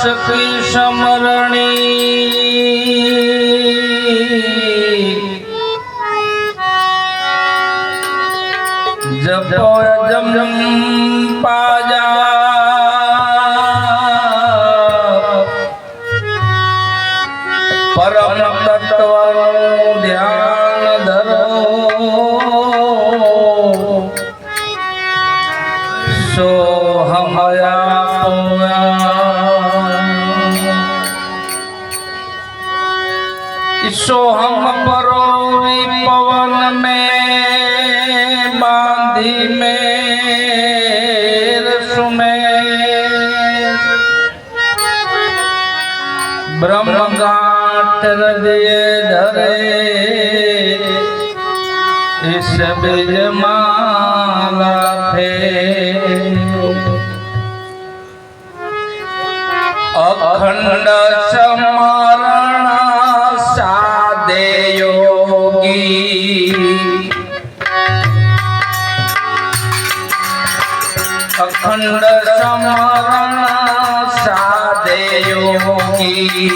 की समरणी जप जम पाजा परम तत्व ध्यान धरो सो हमया सो हम परोवी पवन में बांधी में सुमेर ब्रह्म गांठ हृदय धरे इस बीज माला थे अखंड स्मरण साधे योगी अखंड स्मरण साधे योगी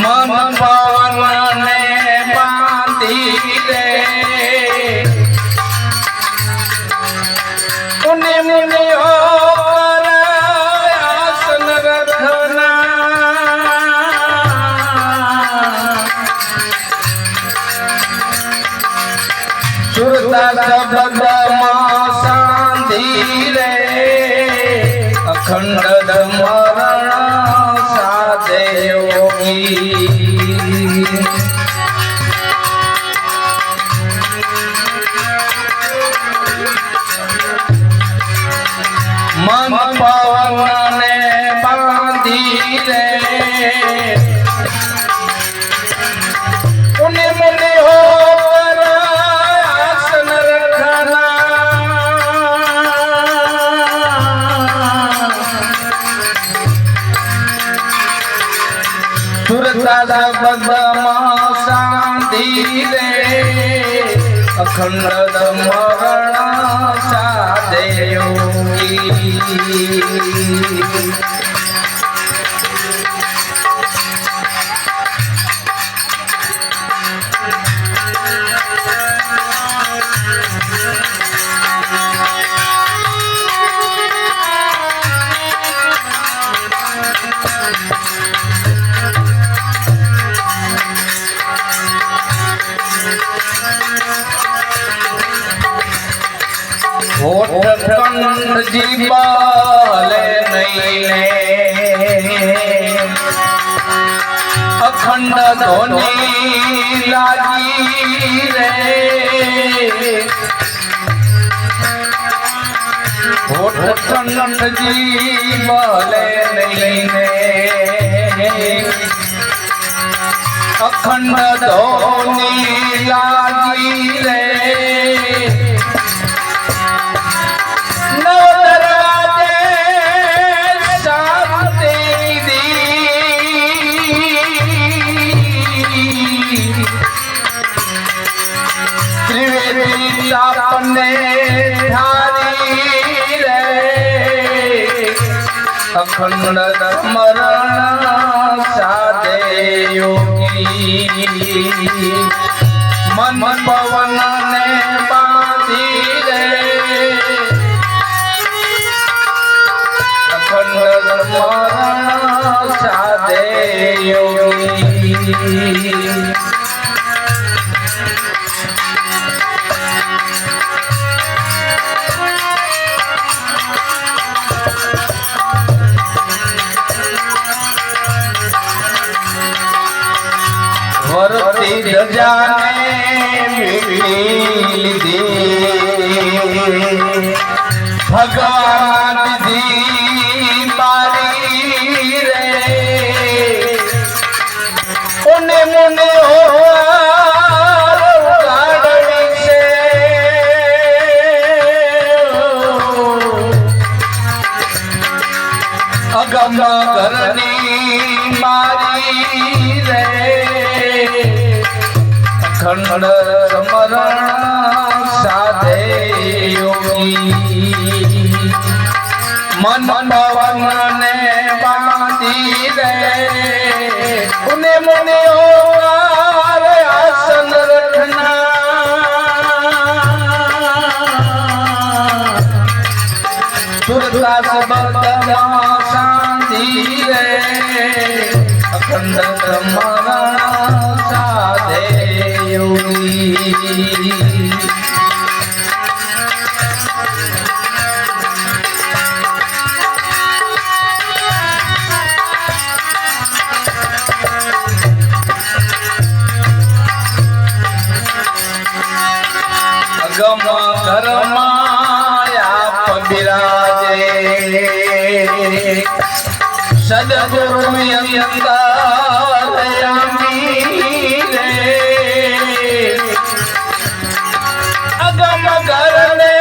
मन पवन ने बांधी रे उन्हें मुनि होकर आसन रखना सुरता शब्द शांति रे अखंड स्मरण साधे योगी मन पवन ने बांधी रे उन्हें मुनि होकर आसन रखना सुरता शब्द शांति रे अखंड स्मरण साधे योगी होठ कंठ जीवाले नैले अखंड ध्वनि लागी रे होठ कंठ जीवाले नैले अखंड ध्वनि लागी रे अपने धारी रे अखंड स्मरण साधे योगी मन पवन ने बांधी रे अखंड स्मरण साधे योगी वरती जाने मिली भगवान दी बारी रे उन्हें मुने हो गाड़ी से अगम करनी मारी रे अखंड स्मरण साधे योगी मन पवन ने बांधी शांति रे उन्हें मुने ओंकार आसन रखना तुरता सबदमा शांति रे अखंड ब्रह्मण साधे योगी गम करमाया बिराजे सदगुरु अगम करने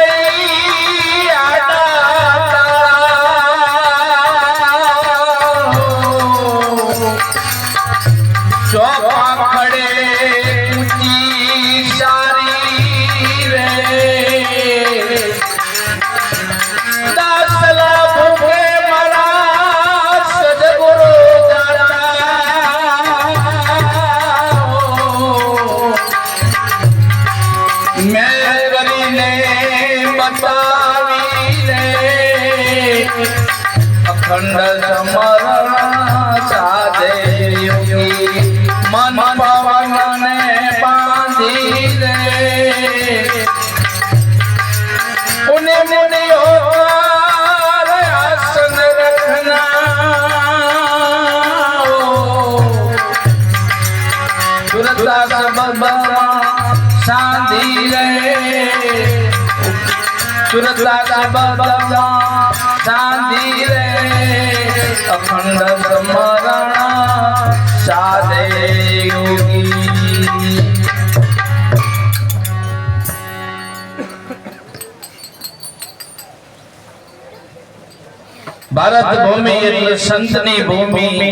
अखंड समरण साधे योगी मन पवन ने बांधी रे उन्हें मुनि ओंकार आसन रखना तुरता सबदमा शांति रे तुरता सबदमा शांति रे अखंड स्मरण साधे योगी भारत भूमि એટલે સંતની ભૂમિ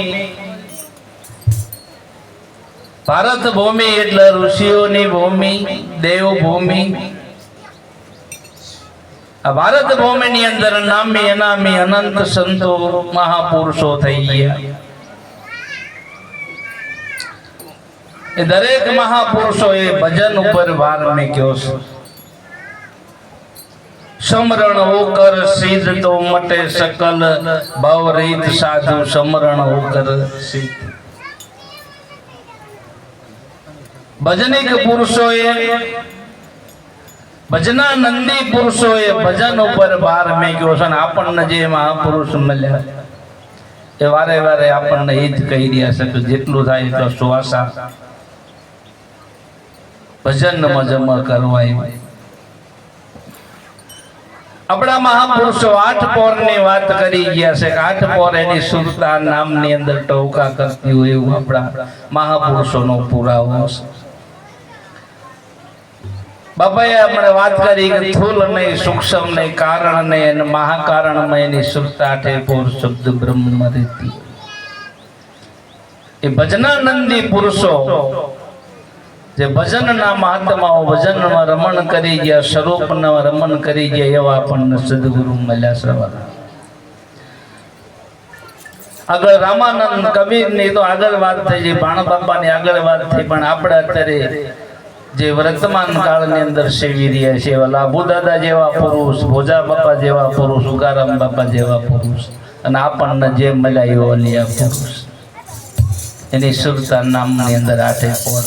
ભારત ભૂમિ એટલે ઋષિઓની ભૂમિ દેવભૂમિ भारत भूमि ની અંદર નામી અનામી અનંત સંતો મહાપુરુષો થઈ ગયા એ દરેક મહાપુરુષો એ ભજન ઉપર ભાર મૂક્યો છે સમરણ હોકર સિદ્ધ તો મટે સકલ ભવ રીત સાધુ સમરણ હોકર સિદ્ધ ભજનિક પુરુષોએ ભજનાનંદી પુરુષોએ ભજન ઉપર ભાર મૂક્યો છે અને આપણને જે મહાપુરુષ મળ્યા એ વારે વારે આપણને એ જ કહી રહ્યા છે કે જેટલું થાય એટલો શ્વાસા ભજનમાં જમા કરવા આપણા મહાપુરુષો આઠ પોર ની વાત કરી ગયા છે કે આઠ પોર એની સુરતા નામની અંદર ટોકા કરતી હોય એવું આપણા મહાપુરુષોનો પુરાવો છે બાપાએ આપણે વાત કરી કે સ્થૂલ નહીં સૂક્ષ્મ નહીં કારણ નહીં અને મહાકારણમાં એની સુરતા આઠે પોર શબ્દ બ્રહ્મ રીતિ એ ભજનાનંદી પુરુષો જે ભજનના મહાત્માઓ ભજનમાં રમણ કરી ગયા સ્વરૂપના રમણ કરી ગયા એવા આપણને સદગુરુ મળ્યા શ્રવણ આગળ રામાનંદ કબીરની તો આગળ વાત થઈ છે ભાણ બાપાની આગળ વાત થઈ પણ આપણે અત્યારે જે વર્તમાન કાળની અંદર સેવી રહ્યા છે એવા લાભુ દાદા જેવા પુરુષ ભોજા બાપા જેવા પુરુષ ઉગારામ બાપા જેવા પુરુષ અને આપણને જે મળ્યા એવો લિયા પુરુષ એની સુરતા નામની અંદર આઠે પોર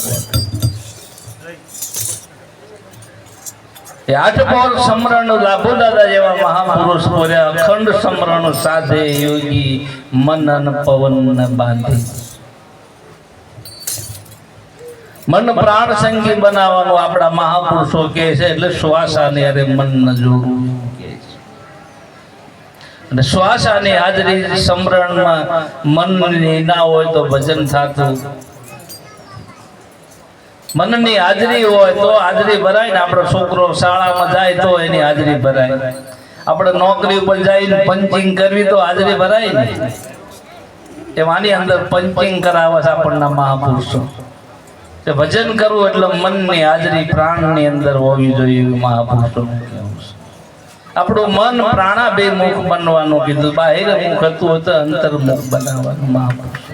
એ આઠ પોર સમરણ લાભુ દાદા જેવા મહાપુરુષ બોલ્યા અખંડ સમરણ સાધે યોગી મન પવન બાંધી મન પ્રાણ સંગી બનાવવાનું આપણા મહાપુરુષો કહે છે એટલે શ્વાસાને અરે મન ન જોડવું કહે છે અને શ્વાસાની હાજરી સમરણમાં મનની ના હોય તો ભજન થતું મનની હાજરી હોય તો હાજરી ભરાય ને આપણો છોકરો શાળામાં જાય તો એની હાજરી ભરાય આપણે નોકરી ઉપર જઈને પંચિંગ કરવી તો હાજરી ભરાય ને એમાંની અંદર પંચિંગ કરાવે છે આપણના મહાપુરુષો ભજન કરવું એટલે મનની હાજરી પ્રાણની અંદર હોવી જોઈએ મહાપુરુષોનું કહેવું છે આપણું મન પ્રાણા બે મુખ બનવાનું કીધું. બાહિર મુખ હતું તો અંતર્મુખ બનાવવાનું મહાપુરુષો.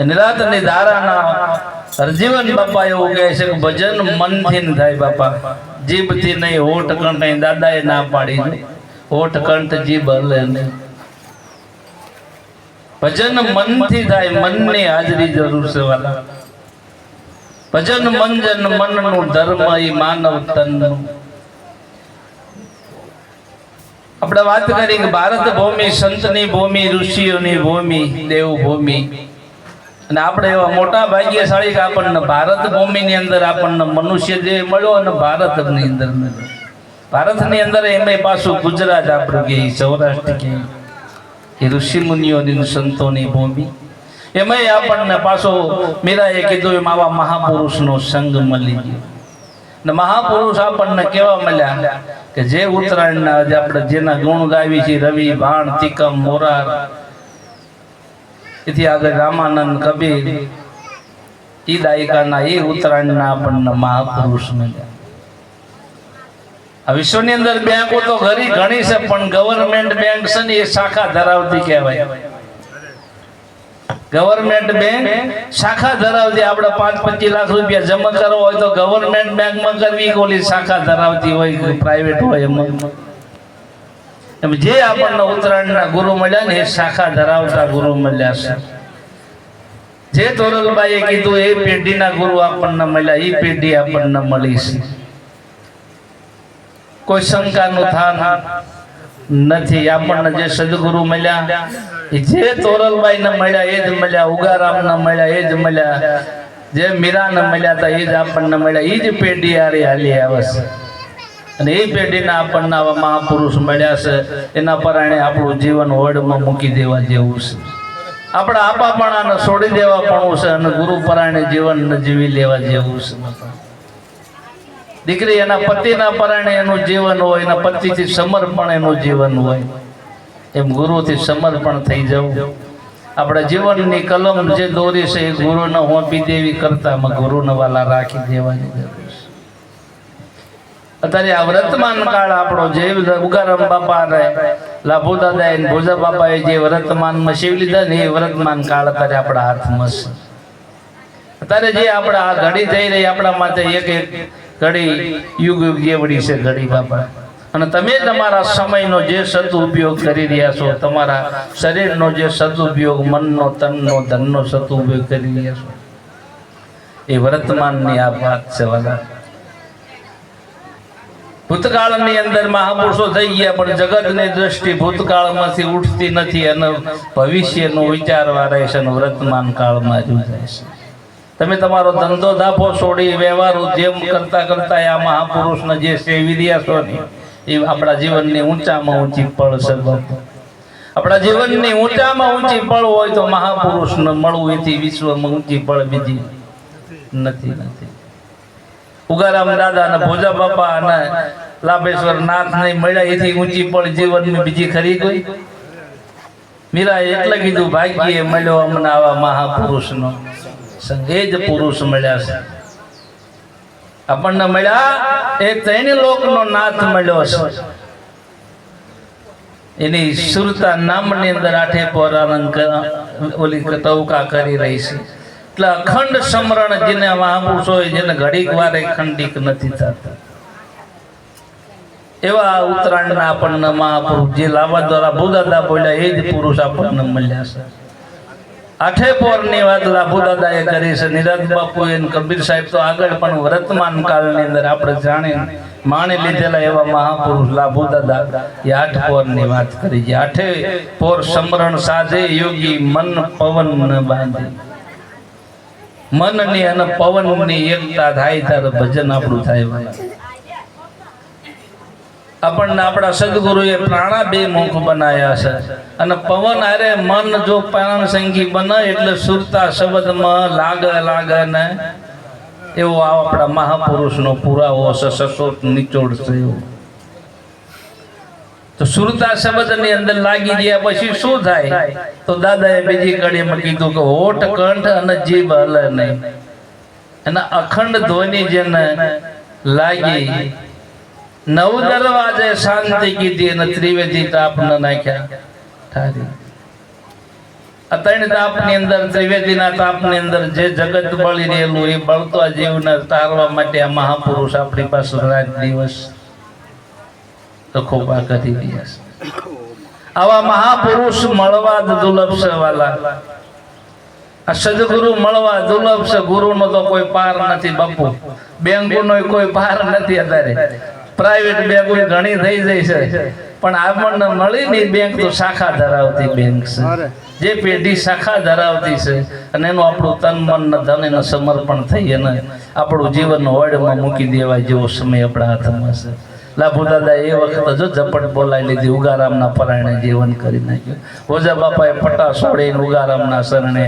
નિરાત ની ધારાના હરજીવન બાપા એવું કહે છે કે ભજન મનથી ન થાય બાપા, જીભથી નહીં, હોઠ કંઠ નહીં. દાદાએ ના પાડી, હોઠ કંઠ જીભ હલે નહીં. ભજન મનથી થાય, મનની હાજરી જરૂર છે વાલા. ભજન મંજન મનનું ધર્મ ઈ માનવ તનનું. આપણે વાત કરી કે ભારત ભૂમિ સંતની ભૂમિ, ઋષિઓની ભૂમિ, દેવ ભૂમિ. અને આપણે એવા મોટા ભાગ્યશાળી કે આપણને ભારત ભૂમિની અંદર આપણને મનુષ્ય જે મળ્યો અને ભારતની અંદર મળ્યો. ભારતની અંદર એમાં પાછું ગુજરાત આપણું કે સૌરાષ્ટ્ર કે એ ઋષિ મુનિઓની સંતોની ભૂમિ. એમાં આપણને પાછો મીરાએ કીધું એમ આવા મહાપુરુષનો સંગ મળી ગયો. ને મહાપુરુષ આપણને કેવા મળ્યા કે જે ઉત્તરાયણના આપણે જેના ગુણ ગાવી છે, રવિ, ભાણ, તિકમ, મોરાર, એથી આગળ રામાનંદ, કબીર, ઈ દાયકાના એ ઉત્તરાયણના આપણને મહાપુરુષ મળ્યા. આ વિશ્વની અંદર બેંકો તો ઘણી છે, પણ ગવર્મેન્ટ બેંક છે ને એ શાખા ધરાવતી કહેવાય. ગવર્મેન્ટ બેંક શાખા ધરાવતી. આપણે 5-25 લાખ રૂપિયા જમા કરવો હોય તો ગવર્મેન્ટ બેંકમાં કરવી, ઓલી શાખા ધરાવતી હોય, પ્રાઇવેટ હોય એમ જે આપણને ઉત્તરાયણના ગુરુ મળ્યા ને એ શાખા ધરાવતા ગુરુ મળ્યા છે. જે તોરલબાઈએ કીધું એ પેઢીના ગુરુ આપણને મળ્યા, એ પેઢી આપણને મળી છે. કોઈ શંકાનું થાન નથી. આપણને જે સદગુરુ મળ્યા, જે તોરલબાઈ ને મળ્યા એ જ મળ્યા, ઉગારામ ને મળ્યા એ જ મળ્યા, જે મીરા ને મળ્યા હતા એ જ આપણને મળ્યા. એ જ પેઢી હારી હાલી આવે છે. અને એ પેઢીના આપણને આવા મહાપુરુષ મળ્યા છે. એના પરાણે આપણું જીવન હોડમાં મૂકી દેવા જેવું છે. આપણા આપાપણાને છોડી દેવા પણ છે અને ગુરુ પરાણે જીવન જીવી લેવા જેવું છે. દીકરી એના પતિના પરાણે એનું જીવન હોય, એના પતિથી સમર્પણ એનું જીવન હોય, એમ ગુરુથી સમર્પણ થઈ જવું. આપણા જીવનની કલમ જે દોરી છે એ ગુરુને હોંપી દેવી કરતા ગુરુને વાલા રાખી દેવાની જરૂર છે. અત્યારે આ વર્તમાન કાળ આપણો જે ઉગારામ બાપા ને લાભુ દાદા ને ભોજા બાપાએ જે વર્તમાનમાં શિવ લીધા ને એ વર્તમાન કાળ અત્યારે આપણા હાથમાં છે. અત્યારે જે આપણા આ ઘડી થઈ રહી આપણા માટે એક એક ઘડી યુગ યુગ જેવડી છે ઘડી બાપા. અને તમે તમારા સમયનો જે સદુપયોગ કરી રહ્યા છો, તમારા શરીરનો જે સદુપયોગ, મનનો, તનનો, ધનનો સદુપયોગ કરી રહ્યા છો, એ વર્તમાનની આ વાત છે વાલા. ભૂતકાળની અંદર મહાપુરુષો થઈ ગયા, પણ જગતની દ્રષ્ટિ ભૂતકાળમાંથી ઉઠતી નથી અને ભવિષ્યનું વિચારવા રહે છે અને વર્તમાન કાળમાં જ જાય છે. તમે તમારો ધંધો ધાફો છોડી વ્યવહાર ઉદ્યમ કરતા કરતા આ મહાપુરુષને જે સેવી રહ્યા છો ને એ આપણા જીવનની ઊંચામાં ઊંચી પળ છે. આપણા જીવનની ઊંચામાં ઊંચી પળ હોય તો મહાપુરુષને મળવું, એથી વિશ્વમાં ઊંચી પળ બીજી નથી. ઉગારામ દાદા અને ભોજા બાપા અને લાભેશ્વર નાથ ને મળ્યા, એથી ઊંચી પળ જીવનની બીજી ખરી ગઈ. મીરાએ એટલે કીધું ભાગ્યે મળ્યો અમને આવા મહાપુરુષનો સંગ. એ જ પુરુષ મળ્યા છે આપણને. મળ્યા એ ત્રણ લોકનો નાથ મળ્યો છે. એની સુરતા નામની અંદર આઠે પોર આનંદ ઓલી ટવકા કરી રહી છે. એટલે અખંડ સમરણ જેને મહાપુરુષો હોય, જેને ઘડીક વારે ખંડિક નથી થતા, એવા ઉત્તરાયણના આપણને મહાપુરુષ જે લાવા દ્વારા ભૂદાદા બોલ્યા એ જ પુરુષ આપણને મળ્યા છે. આઠે પોરની વાત લાભુ દાદાએ કરી છે. નિરાજ બાપુ અને કબીર સાહેબ તો આગળ પણ વર્તમાન કાળની અંદર આપણે જાણી માણી લીધેલા એવા મહાપુરુષ લાભુ દાદા એ આઠ પોરની વાત કરી છે. આઠે પોર સમરણ સાધે યોગી મન પવન ન બાંધે. મનની અને પવનની એકતા થાય ત્યારે ભજન આપણું થાય. આપણને આપણા સદગુરુએ પ્રાણા બે મુખ બનાવ્યા છે અને પવન અરે મન જો પ્રાણ સંગી બને એટલે સુરતા શબ્દમાં લાગે ને એવો આપણા મહાપુરુષનો પુરાવો છે, સચોટ નિચોડ છે એવું. તો સુરતા શબ્દની અંદર લાગી ગયા પછી શું થાય? તો દાદાએ બીજી કડીમાં કીધું કે હોઠ કંઠ અને જીભ હલે નહીં. એના અખંડ ધ્વનિ જેને લાગી નવ દરવાજે શાંતિ કીધી અને ત્રિવેદી તાપ ન નાખ્યા ઠારી. આ ત્રણ તાપની અંદર, ત્રિવેદીના તાપની અંદર જે જગત બળી રહેલું એ બળતા જીવને તારવા માટે આ મહાપુરુષ આપણી પાસે રાત દિવસ ખોબા કરી રહ્યા છે. આવા મહાપુરુષ મળવા દુર્લભ છે વાલા. આ સદગુરુ મળવા દુર્લભ છે. ગુરુનો તો કોઈ પાર નથી બાપુ. બેંકનો કોઈ પાર નથી. અત્યારે પ્રાઇવેટ બેંકો ઘણી થઈ જાય છે, પણ આપણને મળી નહીં બેંક તો શાખા ધરાવતી બેંક છે. જે પેઢી શાખા ધરાવતી છે અને એનું આપણું તન મન ધન એનું સમર્પણ થઈ અને આપણું જીવન હોડમાં મૂકી દેવા જેવો સમય આપણા હાથમાં છે. લાભુ દાદા એ વખત જો ઝપટ બોલાવી લીધી, ઉગારામના પરાયણે જીવન કરી નાખ્યું. ઓજા બાપાએ ફટા છોડીને ઉગારામના શરણે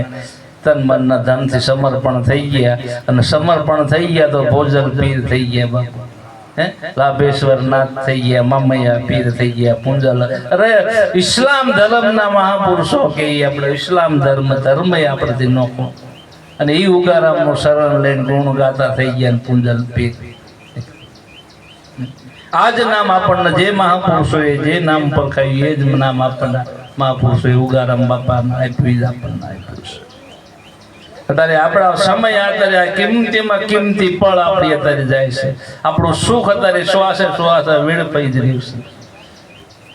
તન મનના ધનથી સમર્પણ થઈ ગયા અને સમર્પણ થઈ ગયા તો ભોજન પીર થઈ ગયા બાપા. લાભેશ્વર નાથ થઈ ગયા, મામૈયા પીર થઈ ગયા, પુંજલ. અરે ઇસ્લામ ધર્મના મહાપુરુષો કે આપણે ઇસ્લામ ધર્મ આપણથી નોખો અને એ ઉગારામનું શરણ લઈને ગુણ ગાતા થઈ ગયા પુંજલ પીર. આ જ નામ આપણને જે મહાપુરુષોએ જે નામ પરખાયું એ જ નામ આપણને મહાપુરુષોએ ઉગારામ બાપાને આપ્યું, જ આપણને આપ્યું છે. અત્યારે આપણા સમય અત્યારે કિંમતીમાં કિંમતી પળ આપણી અત્યારે જાય છે. આપણું સુખ અત્યારે શ્વાસે શ્વાસે વેડફાઈ જ રહ્યું છે.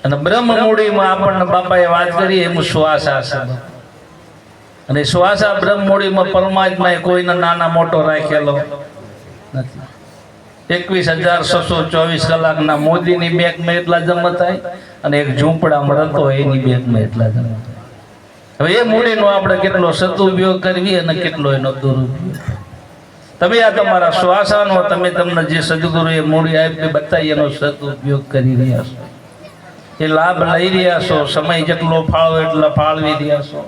અને બ્રહ્મમૂળીમાં આપણને બાપાએ વાત કરી એમ શ્વાસા છે. અને શ્વાસા બ્રહ્મમૂળીમાં પરમાત્માએ કોઈને નાના મોટો રાખેલો નથી. 21,624 કલાકના મોદીની બેંકમાં એટલા જમા થાય અને એક ઝૂંપડામાં રહેતો એની બેંકમાં એટલા જમા થાય. હવે એ મૂડીનો આપણે કેટલો સદુપયોગ કરવી અને કેટલો એનો દુરુપયોગ. તમે આ તમારા શ્વાસાનો તમને જે સદગુરુએ મૂડી આપી બતાવી એનો સદુપયોગ કરી રહ્યા છો, એ લાભ લઈ રહ્યા છો. સમય જેટલો ફાળવો એટલા ફાળવી રહ્યા છો.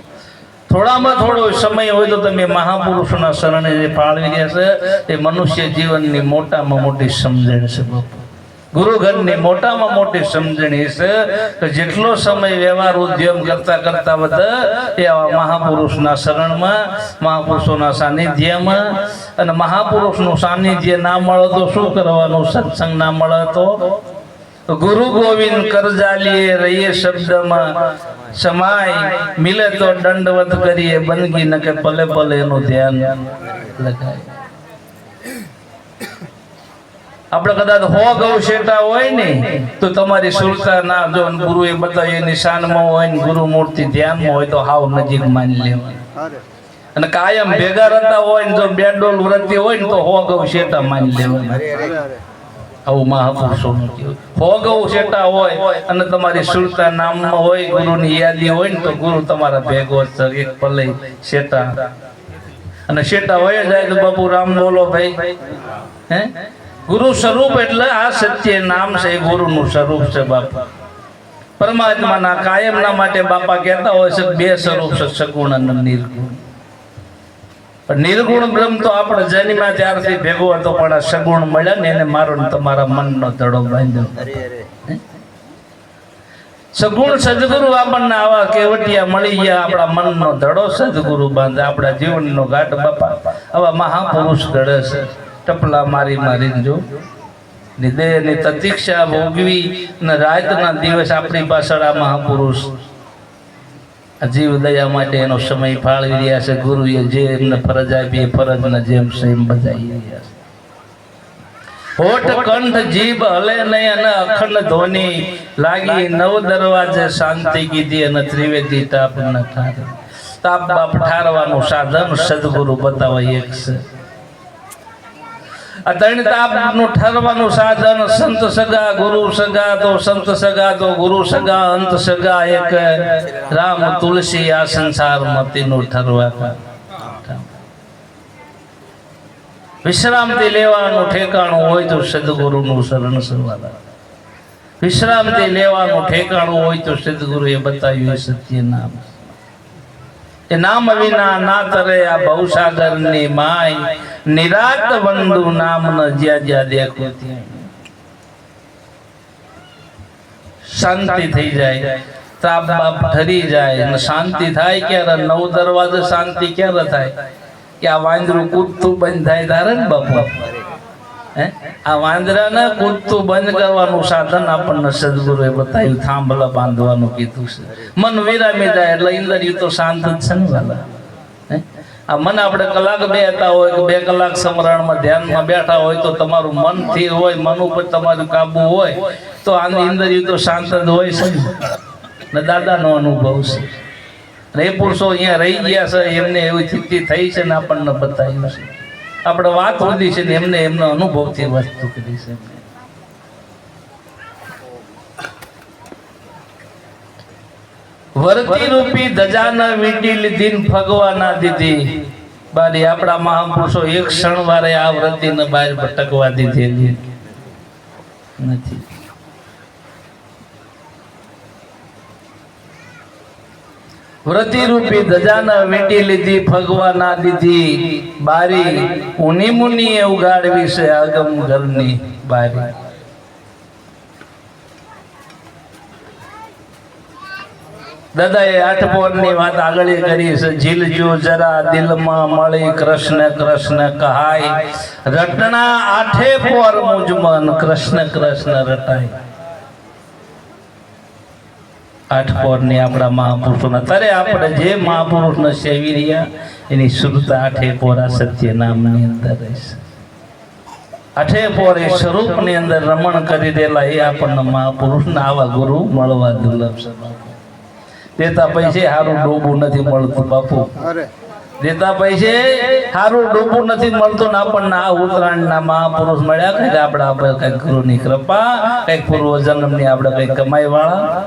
થોડામાં થોડો સમય હોય તો તમે મહાપુરુષોના શરણે જે ફાળવી રહ્યા છે એ મનુષ્ય જીવનની મોટામાં મોટી સમજણ છે બાપુ. ગુરુઘરની મોટામાં મોટી સમજણી છે કે જેટલો સમય વ્યવહાર ઉદ્યમ કરતા કરતા વધે એ આવા મહાપુરુષના શરણમાં, મહાપુરુષોના સાનિધ્યમાં. અને મહાપુરુષનું સાનિધ્ય ના મળે તો શું કરવાનું? સત્સંગ ના મળે તો ગુરુ ગોવિંદ કરજાલીએ રહીએ શબ્દમાં સમાય, મિલે તો દંડવત કરીએ બંદગી ન કે પલે પલે એનું ધ્યાન લગાય. આપણે કદાચ 100 ગૌ શેટા હોય ને તો તમારી સુરતા ના જો ગુરુએ બતાવી નિશાનમાં હોય ને ગુરુ મૂર્તિ ધ્યાનમાં હોય તો હાવ નજીક માની લેવાની. અને કાયમ ભેગા રહેતા હોય ને જો બેડોલ વ્રતી હોય ને તો 100 ગૌ શેટા માની લેવાની. આવું મહાપુરુષોનું કહેવું. 100 ગૌ શેટા હોય અને તમારી સુરતા નામમાં હોય, ગુરુની યાદી હોય ને તો ગુરુ તમારા ભેગો એક પલે શેટા. અને શેટા હોય જાય તો બાપુ રામ બોલો ભાઈ. હે ગુરુ સ્વરૂપ એટલે આ સત્ય નામ છે, ગુરુનું સ્વરૂપ છે બાપા. પરમાત્માના કાયમના માટે બાપા કહેતા હોય છે 2 સ્વરૂપ છે, સગુણ અને નિર્ગુણ. પણ નિર્ગુણ બ્રહ્મ તો આપણે જન્મ્યા ત્યારથી ભેગો હતો, પણ આ સગુણ મળ્યા ને એને મારો ને તમારા મનનો ધડો બાંધ્યો. સગુણ સદગુરુ આપણને આવા કેવટિયા મળી ગયા, આપણા મનનો ધડો સદગુરુ બાંધે, આપણા જીવનનો ઘાટ બાપા આવા મહાપુરુષ ઘડે છે. ટપલા મારી મારીને જો દેહની પ્રતીક્ષા ભોગવી અને રાતના દિવસ આપણી પાછળ આ મહાપુરુષ જીવ દયા માટે એનો સમય ફાળવી રહ્યા છે. ગુરુએ જે એમને ફરજ આપી એ ફરજના જેમ સેમ બજાવી રહ્યા છે. હોઠ કંઠ જીભ હલે નહીં અને અખંડ ધ્વનિ લાગી, 9 દરવાજે શાંતિ કીધી અને ત્રિવેદી તાપ ન ઠારે. તાપ બાપ ઠારવાનું સાધન સદગુરુ બતાવે એક છે. આ 3 તાપનું ઠરવાનું સાધન સંત સગા ગુરુ સગા તો સંત સગા તો ગુરુ સગા અંત સગા એક, રામ તુલસી આ સંસાર મતીનું ઠરવા. વિશ્રામથી લેવાનું ઠેકાણું હોય તો સદગુરુનું શરણ સવાલા. વિશ્રામથી લેવાનું ઠેકાણું હોય તો સદગુરુએ બતાવ્યું સત્ય નામ. એ નામ વિના ના તરે આ ભવસાગરની માય, નિરાત બંધુ નામ ન જ્યાં જ્યાં દેખો ત્યાં. શાંતિ થઈ જાય, તાપ બાપ ઠરી જાય અને શાંતિ થાય ક્યારે? 9 દરવાજે શાંતિ ક્યારે થાય? કે આ વાંદરું કૂદતું બંધ થાય તારે ને બાપા. આ વાંદરાને કૂદતું બંધ કરવાનું સાધન આપણને સદગુરુએ બતાવ્યું, થાંભલા બાંધવાનું કીધું છે. મન વિરામી જાય એટલે ઇન્દ્રિય તો શાંત જ છે ને વાલા. આ મન આપણે કલાક બેઠા હોય કે 2 કલાક સમરણમાં ધ્યાનમાં બેઠા હોય તો તમારું મન સ્થિર હોય, મન ઉપર તમારું કાબુ હોય તો આની ઇન્દ્રિય તો શાંત જ હોય છે ને. દાદાનો અનુભવ છે. એ પુરુષો અહીંયા રહી ગયા છે, એમને એવી સ્થિતિ થઈ છે ને આપણને બતાવ્યું છે. આપણે વાત વધી છે ને એમને એમનો અનુભવથી વસ્તુ કરી છે. વર્તી રૂપી ધજાના વીંટી લીધી ને ફગવા ના દીધી બારી. આપણા મહાપુરુષો એક ક્ષણ વારે આ વ્રતિને બહાર ભટકવા દીધેલી નથી. વ્રતિ રૂપી ધજાના વીંટી લીધી ફગવા ના દીધી બારી. ઉની મુનીએ ઉગાડવી છે આગમ ઘરની બારી. દાદાએ 8 પોરની વાત આગળ કરી છે. ઝીલજો જરા દિલમાં મળી કૃષ્ણ કૃષ્ણ કહાય. રટના 8 પોર મુજમન કૃષ્ણ કૃષ્ણ રટાય. 8 પોરની આપણા મહાપુરુષોના ત્યારે આપણે જે મહાપુરુષને સેવી રહ્યા એની સુરતા 8 પોરા સત્ય નામની અંદર રહેશે. 8 પોર એ સ્વરૂપની અંદર રમણ કરી દેલા એ આપણને મહાપુરુષના આવા ગુરુ મળવા દુર્લભ છે. દેતા પૈસે સારું ડોબું નથી મળતું બાપુ. દેતા પૈસે સારું ડોબું નથી મળતું ને આપણને આ ઉત્તરાયણના મહાપુરુષ મળ્યા કઈક આપણે કઈક ગુરુની કૃપા, કઈક પૂર્વ જન્મની આપણે કઈક કમાઈ વાળા,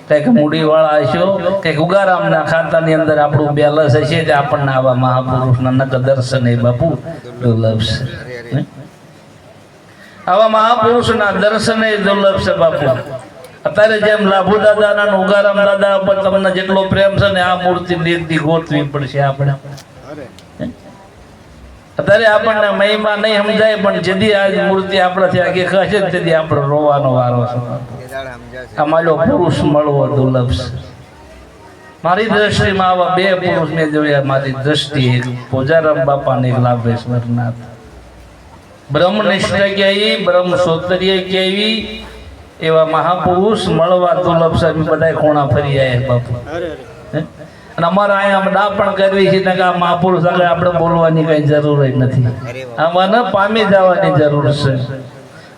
કઈક મૂડી વાળા હશો, કઈક ઉગારામના ખાતાની અંદર આપણું બેલેન્સ હશે તે આપણને આવા મહાપુરુષના નક દર્શન એ બાપુ દુર્લભ છે. આવા મહાપુરુષના દર્શન એ દુર્લભ છે બાપુ. અત્યારે જેમ લાભુ દાદાના ઉગારામ દાદા પર તમને જેટલો પ્રેમ છે ને આ મૂર્તિ નિર્દી ગોતવી પડશે આપણે. અત્યારે આપણને મહિમા નહીં સમજાય પણ જેથી આ મૂર્તિ આપણાથી આગે ખસે તેથી આપણે રોવાનો વારો છે. આ માલો પુરુષ મળવો દુર્લભ છે. મારી દ્રષ્ટિમાં આવા 2 પુરુષ મેં જોયા. મારી દ્રષ્ટિ એક પોજારામ બાપા ને એક લાભેશ્વરનાથ. બ્રહ્મનિષ્ઠ કહેવી, બ્રહ્મ સૌંદર્ય કહેવી એવા મહાપુરુષ મળવા દુર્લભ છે. બધા ખૂણા ફરી જાય બાપુ. અને અમારે અહીંયા ડાપણ કરવી છે કે આ મહાપુરુષ આગળ આપણે બોલવાની કઈ જરૂર જ નથી. આમાં પામી જવાની જરૂર છે.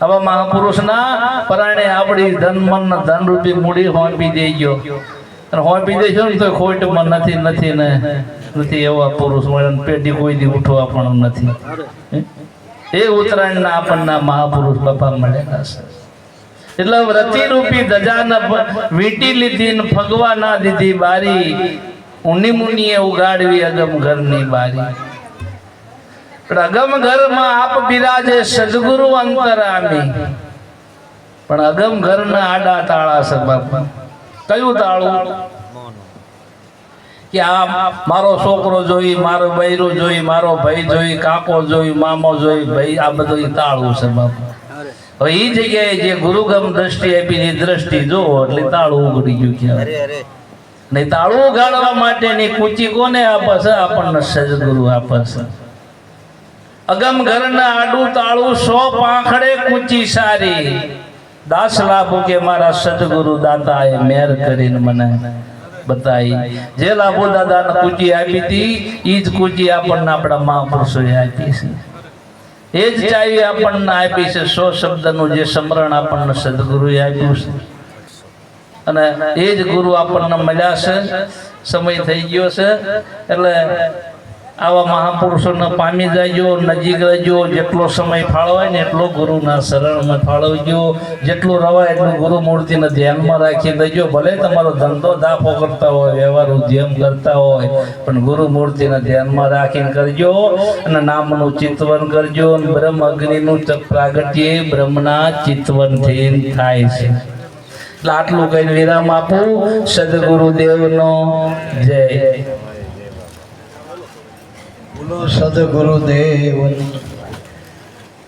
આવા મહાપુરુષના પરાણે આપણી ધન મન ધન રૂપી મૂડી હોંપી દેજો અને હોંપી દેજો ને તો ખોટમાં નથી ને નથી એવા પુરુષ મળે. પેટી કોઈ દી ઉઠવા પણ નથી. એ ઉત્તરાયણના આપણને મહાપુરુષ બાપા મળેલા છે. એટલે વ્રતિ રૂપી ધજાના વીંટી લીધી ને ફગવા ના દીધી બારી. ઉની મુનીએ ઉગાડવી અગમ ઘરની બારી. પણ અગમ ઘરમાં આપ બિરાજે સદગુરુ અંતરામી. પણ અગમ ઘરના આડા તાળા છે બાપા. કયું તાળું? કે આ મારો છોકરો જોઈ, મારો બૈરો જોઈ, મારો ભાઈ જોઈ, કાકો જોઈ, મામો જોઈ, ભાઈ આ બધું તાળું છે બાપા. હવે એ જગ્યાએ જે ગુરુગમ દ્રષ્ટિ આપી એ દ્રષ્ટિ જો એટલે તાળું ઉગડી ગયું કહેવાય. ને તાળું ઉગાડવા માટેની કૂચી કોને આપે છે? આપણને સદગુરુ આપે છે. અગમ ઘરના આડું તાળું 100 પાંખડે કૂચી સારી. દાસ લાભો કે મારા સદગુરુ દાતાએ મેર કરીને મને બતાવી. જે લાભો દાદાને કૂચી આપી હતી એ જ કૂચી આપણને આપણા મહાપુરુષોએ આપી છે. એ જ ચાવી આપણને આપી છે. 100 શબ્દનું જે સમરણ આપણને સદગુરુએ આપ્યું છે અને એ જ ગુરુ આપણને મળ્યા છે. સમય થઈ ગયો છે એટલે આવા મહાપુરુષોને પામી જાયજો, નજીક રહેજો. જેટલો સમય ફાળવાય ને એટલો ગુરુના શરણમાં ફાળવજો. જેટલું રવાય એટલું ગુરુ મૂર્તિને ધ્યાનમાં રાખી દેજો. ભલે તમારો ધંધો દાફો કરતા હોય, વ્યવહાર ઉદ્યમ કરતા હોય, પણ ગુરુ મૂર્તિને ધ્યાનમાં રાખીને કરજો અને નામનું ચિંતવન કરજો. બ્રહ્મ અગ્નિનું પ્રાગટ્ય બ્રહ્મના ચિંતવનથી થાય છે. એટલે આટલું કઈ વિરામ આપું. સદગુરુદેવનો જય. સદગુરુદેવ.